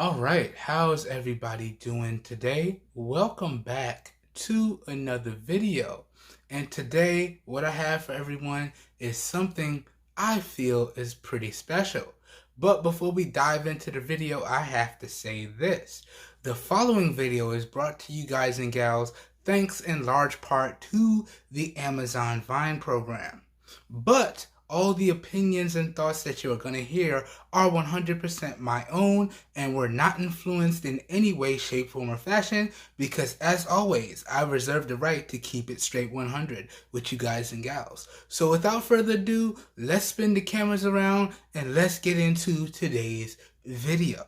All right, how's everybody doing today? Welcome back to another video. And today, what I have for everyone is something I feel is pretty special. But before we dive into the video, I have to say this. The following video is brought to you guys and gals thanks in large part to the Amazon Vine program. But all the opinions and thoughts that you are going to hear are 100% my own and were not influenced in any way, shape, form, or fashion because, as always, I reserve the right to keep it straight 100 with you guys and gals. So without further ado, let's spin the cameras around and let's get into today's video.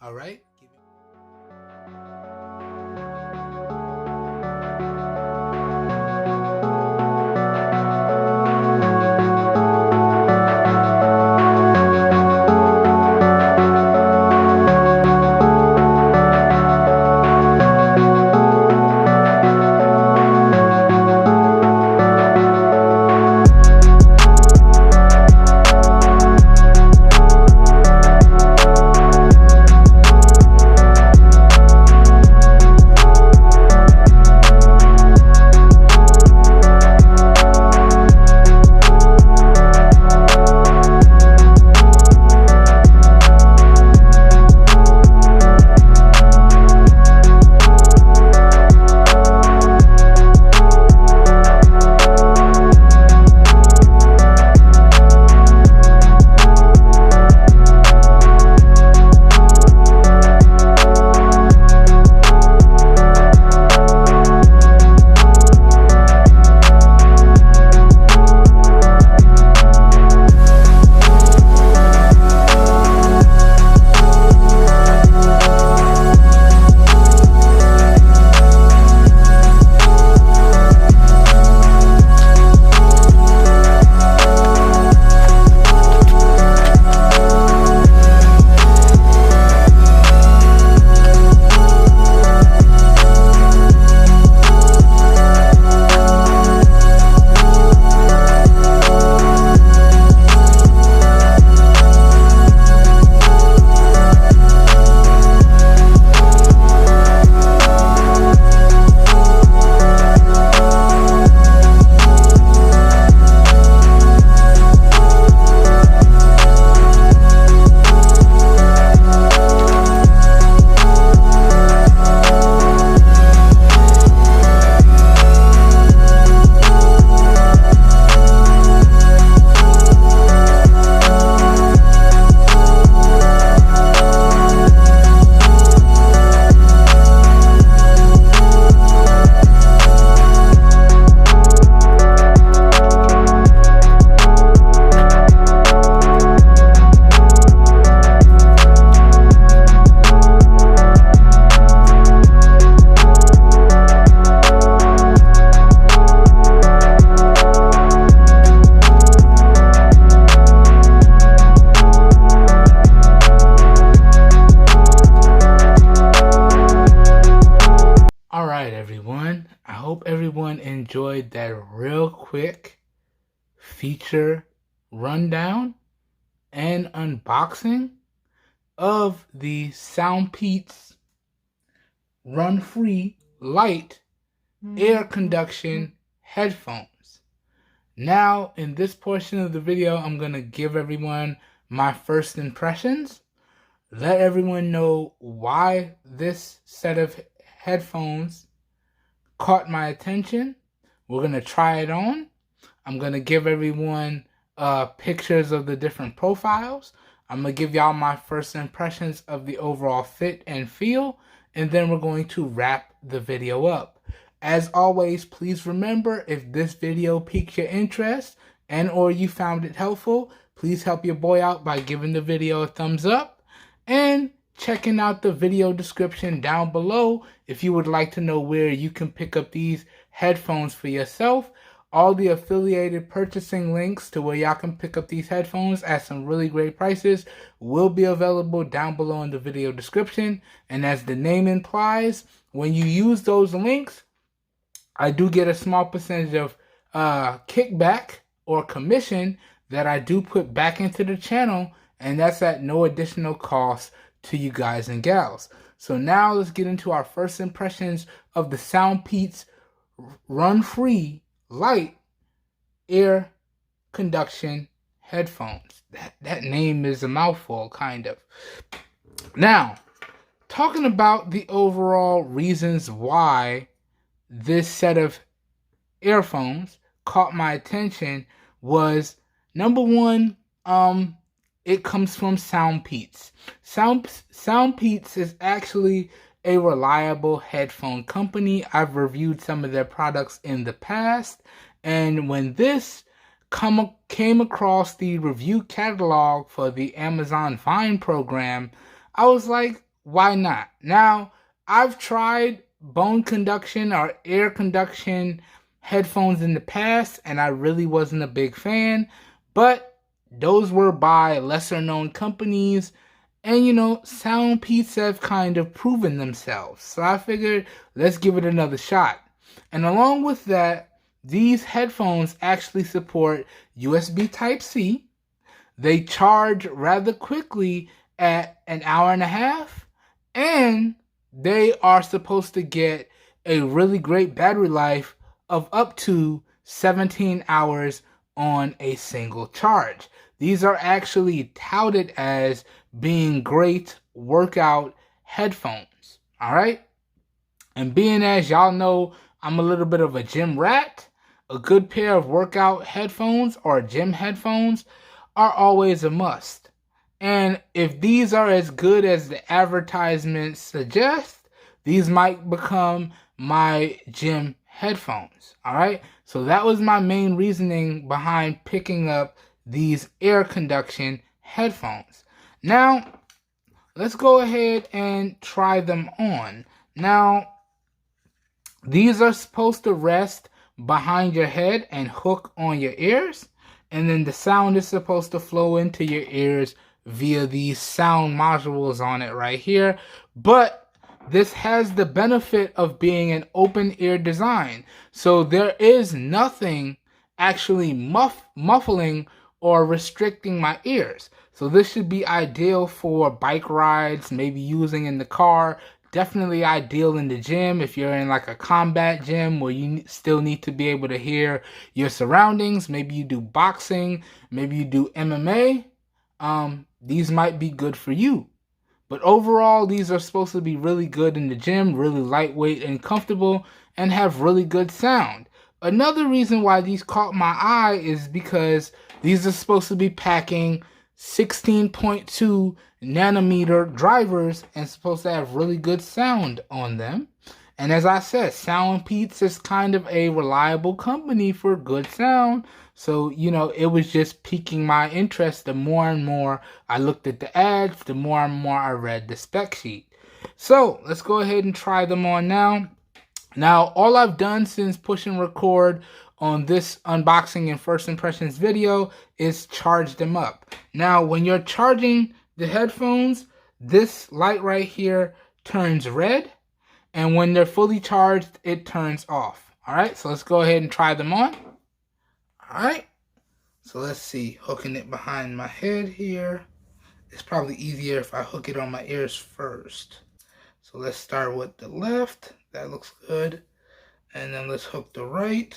All right? Everyone, I hope everyone enjoyed that real quick feature rundown and unboxing of the SoundPeats RunFree Lite air conduction headphones. Now, in this portion of the video, I'm going to give everyone my first impressions, let everyone know why this set of headphones caught my attention. We're going to try it on. I'm going to give everyone pictures of the different profiles. I'm going to give y'all my first impressions of the overall fit and feel, and then we're going to wrap the video up. As always, please remember, if this video piqued your interest and or you found it helpful, please help your boy out by giving the video a thumbs up and checking out the video description down below if you would like to know where you can pick up these headphones for yourself. All the affiliated purchasing links to where y'all can pick up these headphones at some really great prices will be available down below in the video description. And as the name implies, when you use those links, I do get a small percentage of kickback or commission that I do put back into the channel, and that's at no additional cost to you guys and gals. So now let's get into our first impressions of the SoundPeats RunFree Lite Air Conduction headphones. That name is a mouthful, kind of. Now, talking about the overall reasons why this set of earphones caught my attention was, number one, it comes from SoundPeats. SoundPeats is actually a reliable headphone company. I've reviewed some of their products in the past, and when this came across the review catalog for the Amazon Vine program, I was like, why not? Now, I've tried bone conduction or air conduction headphones in the past, and I really wasn't a big fan, but those were by lesser known companies, and SoundPeats have kind of proven themselves. So I figured, let's give it another shot. And along with that, these headphones actually support USB Type-C. They charge rather quickly at an hour and a half, and they are supposed to get a really great battery life of up to 17 hours on a single charge. These are actually touted as being great workout headphones, all right? And being as y'all know, I'm a little bit of a gym rat, a good pair of workout headphones or gym headphones are always a must. And if these are as good as the advertisements suggest, these might become my gym headphones. All right. So that was my main reasoning behind picking up these air conduction headphones. Now, let's go ahead and try them on. Now, these are supposed to rest behind your head and hook on your ears. And then the sound is supposed to flow into your ears via these sound modules on it right here. But this has the benefit of being an open ear design. So there is nothing actually muffling or restricting my ears. So this should be ideal for bike rides, maybe using in the car. Definitely ideal in the gym if you're in like a combat gym where you still need to be able to hear your surroundings. Maybe you do boxing, maybe you do MMA. These might be good for you. But overall, these are supposed to be really good in the gym, really lightweight and comfortable, and have really good sound. Another reason why these caught my eye is because these are supposed to be packing 16.2 nanometer drivers and supposed to have really good sound on them. And as I said, SoundPeats is kind of a reliable company for good sound. So, it was just piquing my interest. The more and more I looked at the ads, the more and more I read the spec sheet. So, let's go ahead and try them on now. Now, all I've done since pushing record on this unboxing and first impressions video is charge them up. Now, when you're charging the headphones, this light right here turns red. And when they're fully charged, it turns off. All right, so let's go ahead and try them on. All right, so let's see, hooking it behind my head here. It's probably easier if I hook it on my ears first. So let's start with the left. That looks good. And then let's hook the right.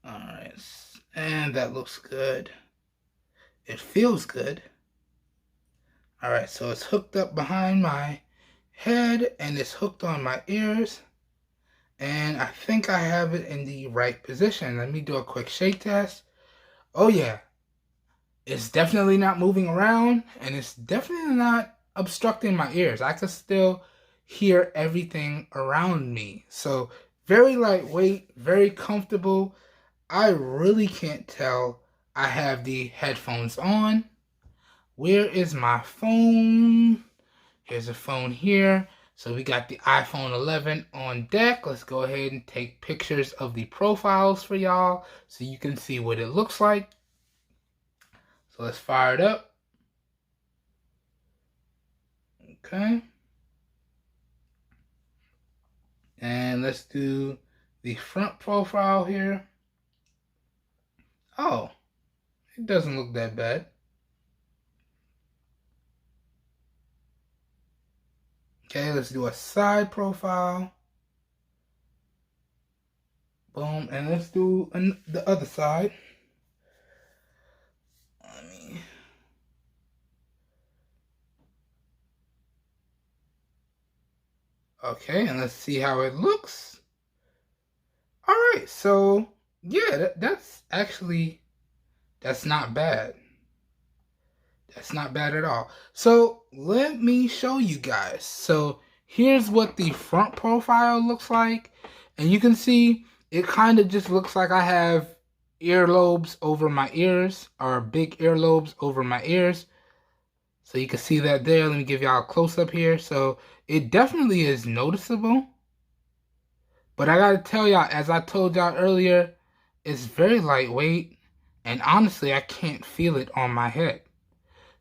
All right, and that looks good. It feels good. All right, so it's hooked up behind my head and it's hooked on my ears. And I think I have it in the right position. Let me do a quick shake test. Oh yeah, it's definitely not moving around and it's definitely not obstructing my ears. I can still hear everything around me. So very lightweight, very comfortable. I really can't tell I have the headphones on. Where is my phone? Here's a phone here. So we got the iPhone 11 on deck. Let's go ahead and take pictures of the profiles for y'all so you can see what it looks like. So let's fire it up. Okay. And let's do the front profile here. Oh, it doesn't look that bad. Okay, let's do a side profile. Boom, and let's do the other side. Okay, and let's see how it looks. All right, so yeah, that's not bad. That's not bad at all. So let me show you guys. So here's what the front profile looks like. And you can see it kind of just looks like I have earlobes over my ears, or big earlobes over my ears. So you can see that there. Let me give y'all a close up here. So it definitely is noticeable. But I gotta tell y'all, as I told y'all earlier, it's very lightweight. And honestly, I can't feel it on my head.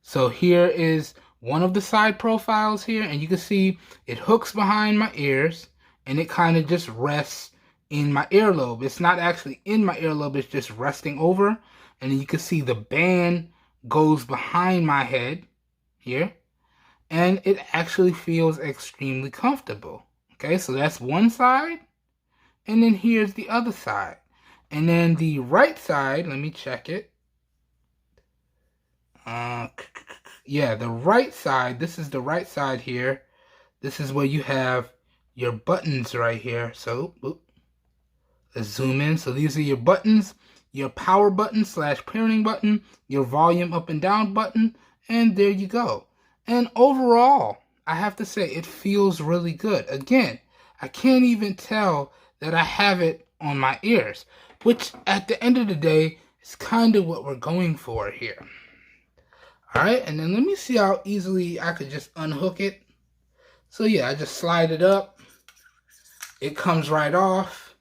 So here is one of the side profiles here, and you can see it hooks behind my ears, and it kind of just rests in my earlobe. It's not actually in my earlobe, it's just resting over, and you can see the band goes behind my head here, and it actually feels extremely comfortable. Okay, so that's one side, and then here's the other side. And then the right side, let me check it. Yeah, the right side, this is the right side here. This is where you have your buttons right here. So, let's zoom in. So these are your buttons, your power button / parenting button, your volume up and down button, and there you go. And overall, I have to say, it feels really good. Again, I can't even tell that I have it on my ears, which at the end of the day is kind of what we're going for here. Alright, and then let me see how easily I could just unhook it. So yeah, I just slide it up. It comes right off.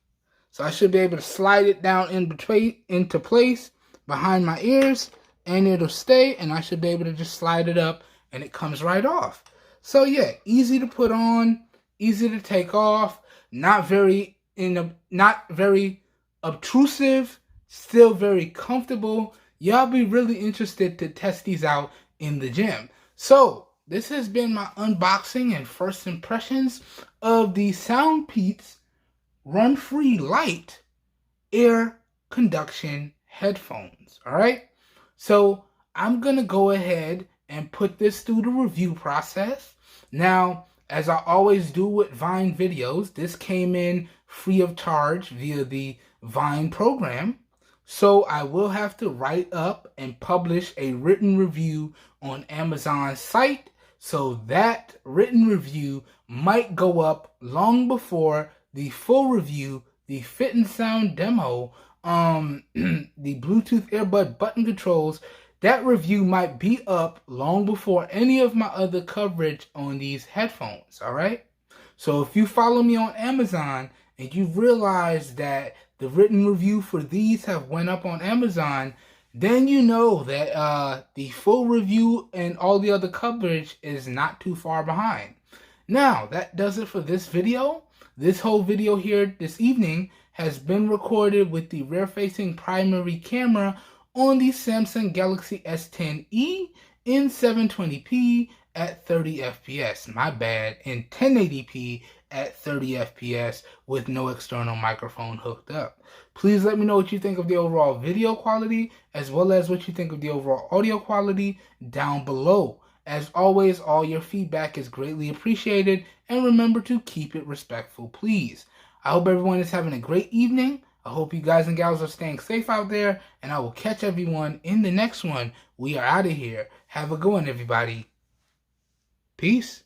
So I should be able to slide it down into place behind my ears, and it'll stay, and I should be able to just slide it up, and it comes right off. So yeah, easy to put on, easy to take off, not very obtrusive, still very comfortable. Y'all be really interested to test these out in the gym. So this has been my unboxing and first impressions of the SoundPeats RunFree Lite air conduction headphones. All right. So I'm going to go ahead and put this through the review process. Now, as I always do with Vine videos, this came in free of charge via the Vine program. So I will have to write up and publish a written review on Amazon's site. So that written review might go up long before the full review, the fit and sound demo, the Bluetooth earbud button controls. That review might be up long before any of my other coverage on these headphones, all right? So if you follow me on Amazon and you realize that the written review for these have went up on Amazon, then you know that the full review and all the other coverage is not too far behind. Now, that does it for this video. This whole video here this evening has been recorded with the rear-facing primary camera on the Samsung Galaxy S10e in 720p at 30 FPS. My bad, in 1080p at 30 FPS with no external microphone hooked up. Please let me know what you think of the overall video quality as well as what you think of the overall audio quality down below. As always, all your feedback is greatly appreciated, and remember to keep it respectful, please. I hope everyone is having a great evening. I hope you guys and gals are staying safe out there, and I will catch everyone in the next one. We are out of here. Have a good one, everybody. Peace.